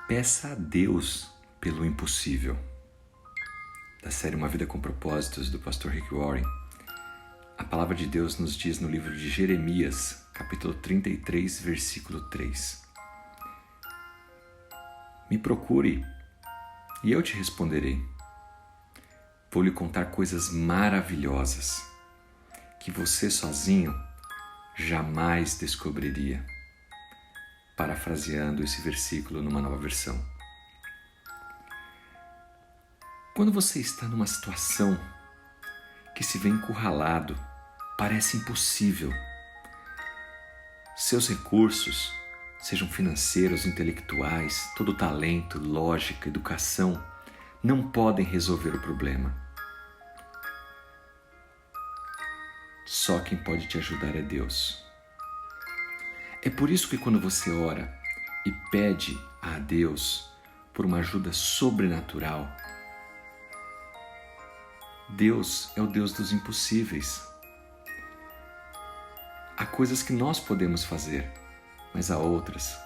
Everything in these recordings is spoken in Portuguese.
Peça a Deus pelo impossível. Da série Uma Vida com Propósitos, do pastor Rick Warren. A palavra de Deus nos diz no livro de Jeremias, capítulo 33, versículo 3. Me procure e eu te responderei. Vou lhe contar coisas maravilhosas que você sozinho jamais descobriria. Parafraseando esse versículo numa nova versão. Quando você está numa situação que se vê encurralado, parece impossível. Seus recursos, sejam financeiros, intelectuais, todo talento, lógica, educação, não podem resolver o problema. Só quem pode te ajudar é Deus. É por isso que quando você ora e pede a Deus por uma ajuda sobrenatural, Deus é o Deus dos impossíveis. Há coisas que nós podemos fazer, mas há outras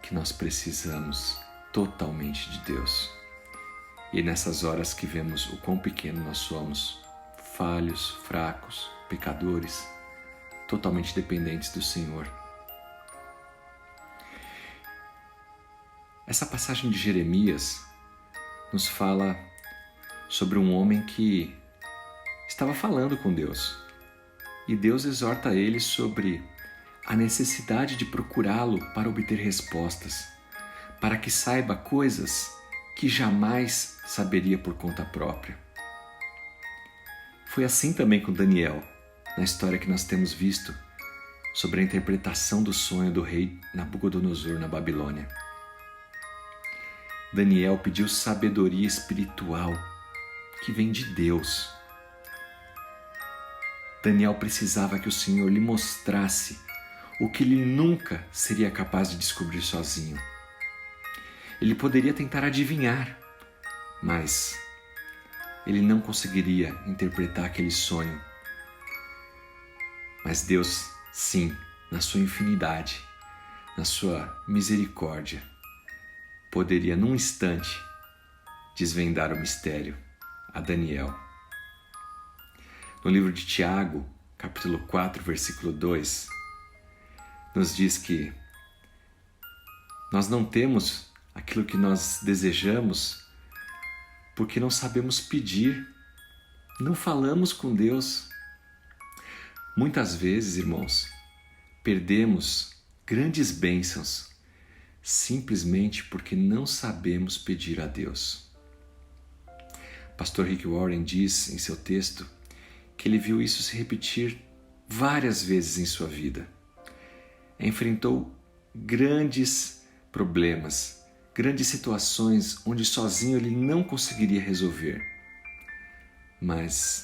que nós precisamos totalmente de Deus. E é nessas horas que vemos o quão pequeno nós somos, falhos, fracos, pecadores, totalmente dependentes do Senhor. Essa passagem de Jeremias nos fala sobre um homem que estava falando com Deus. E Deus exorta ele sobre a necessidade de procurá-lo para obter respostas, para que saiba coisas que jamais saberia por conta própria. Foi assim também com Daniel, na história que nós temos visto sobre a interpretação do sonho do rei Nabucodonosor na Babilônia. Daniel pediu sabedoria espiritual que vem de Deus. Daniel precisava que o Senhor lhe mostrasse o que ele nunca seria capaz de descobrir sozinho. Ele poderia tentar adivinhar, mas ele não conseguiria interpretar aquele sonho. Mas Deus, sim, na sua infinidade, na sua misericórdia, poderia num instante desvendar o mistério a Daniel. No livro de Tiago, capítulo 4, versículo 2, nos diz que nós não temos aquilo que nós desejamos porque não sabemos pedir, não falamos com Deus. Muitas vezes, irmãos, perdemos grandes bênçãos simplesmente porque não sabemos pedir a Deus. Pastor Rick Warren diz em seu texto que ele viu isso se repetir várias vezes em sua vida. Enfrentou grandes problemas, grandes situações onde sozinho ele não conseguiria resolver. Mas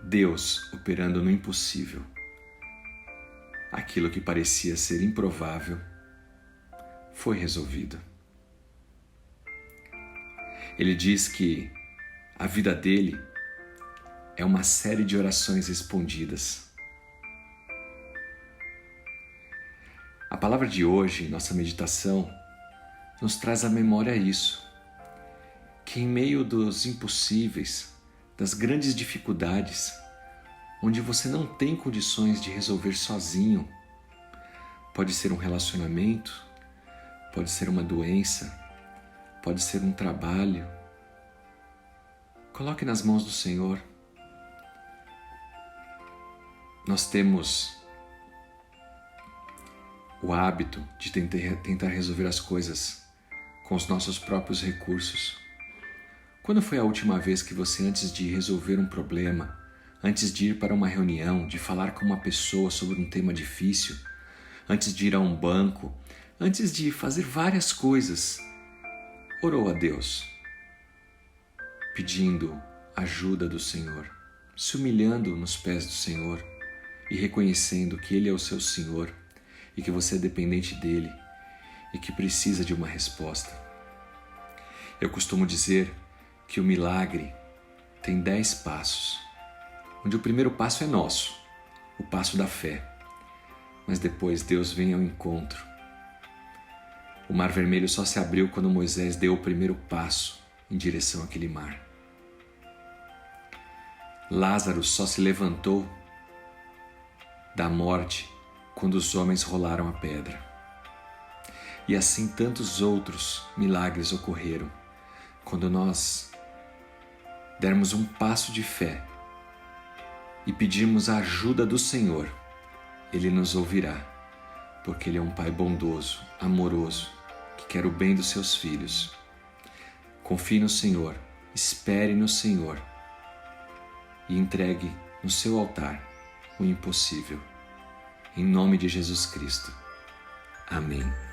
Deus operando no impossível, aquilo que parecia ser improvável, foi resolvido. Ele diz que a vida dele é uma série de orações respondidas. A palavra de hoje, nossa meditação, nos traz à memória isso, que em meio dos impossíveis, das grandes dificuldades, onde você não tem condições de resolver sozinho, pode ser um relacionamento, pode ser uma doença, pode ser um trabalho. Coloque nas mãos do Senhor. Nós temos o hábito de tentar resolver as coisas com os nossos próprios recursos. Quando foi a última vez que você, antes de resolver um problema, antes de ir para uma reunião, de falar com uma pessoa sobre um tema difícil, antes de ir a um banco, antes de fazer várias coisas, orou a Deus, pedindo ajuda do Senhor, se humilhando nos pés do Senhor e reconhecendo que Ele é o seu Senhor e que você é dependente dEle e que precisa de uma resposta? Eu costumo dizer que o milagre tem 10 passos, onde o primeiro passo é nosso, o passo da fé, mas depois Deus vem ao encontro. O Mar Vermelho só se abriu quando Moisés deu o primeiro passo em direção àquele mar. Lázaro só se levantou da morte quando os homens rolaram a pedra. E assim tantos outros milagres ocorreram quando nós dermos um passo de fé e pedirmos a ajuda do Senhor. Ele nos ouvirá, porque Ele é um Pai bondoso, amoroso, que quer o bem dos seus filhos. Confie no Senhor, espere no Senhor e entregue no seu altar o impossível. Em nome de Jesus Cristo. Amém.